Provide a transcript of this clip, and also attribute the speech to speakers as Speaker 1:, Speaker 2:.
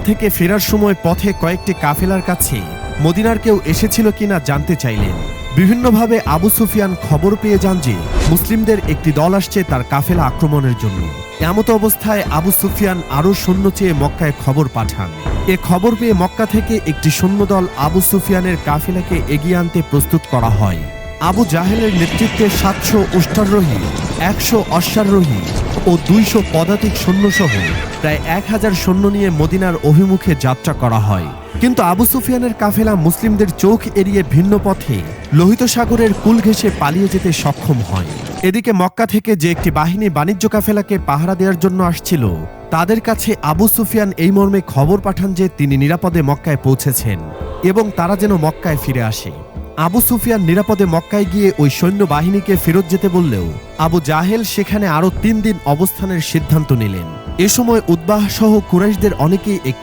Speaker 1: থেকে ফেরার সময় পথে কয়েকটি কাফেলার কাছে মদিনার কেউ এসেছিল কিনা জানতে চাইলেন। বিভিন্নভাবে আবু সুফিয়ান খবর পেয়ে যান যে মুসলিমদের একটি দল আসছে তার কাফেলা আক্রমণের জন্য। এমত অবস্থায় আবু সুফিয়ান আরও সৈন্য চেয়ে মক্কায় খবর পাঠান। এ খবর পেয়ে মক্কা থেকে একটি সৈন্যদল আবু সুফিয়ানের কাফেলাকে এগিয়ে আনতে প্রস্তুত করা হয়। আবু জাহেলের নেতৃত্বে 700 উষ্ট্রারোহী, 100 অশ্বারোহী ও 200 পদাতিক সৈন্যসহ প্রায় 1000 সৈন্য নিয়ে মদিনার অভিমুখে যাত্রা করা হয়। কিন্তু আবু সুফিয়ানের কাফেলা মুসলিমদের চোখ এড়িয়ে ভিন্ন পথে লোহিত সাগরের কুল ঘেঁষে পালিয়ে যেতে সক্ষম হয়। এদিকে মক্কা থেকে যে একটি বাহিনী বাণিজ্য কাফেলাকে পাহারা দেওয়ার জন্য আসছিল, তাদের কাছে আবু সুফিয়ান এই মর্মে খবর পাঠান যে তিনি নিরাপদে মক্কায় পৌঁছেছেন এবং তারা যেন মক্কায় ফিরে আসে। আবু সুফিয়ান নিরাপদে মক্কায় গিয়ে ওই সৈন্য বাহিনীকে ফেরত যেতে বললেও আবু জাহেল সেখানে আরও 3 দিন অবস্থানের সিদ্ধান্ত নিলেন। এ সময় উতবাহ সহ কুরাইশদের অনেকেই একটি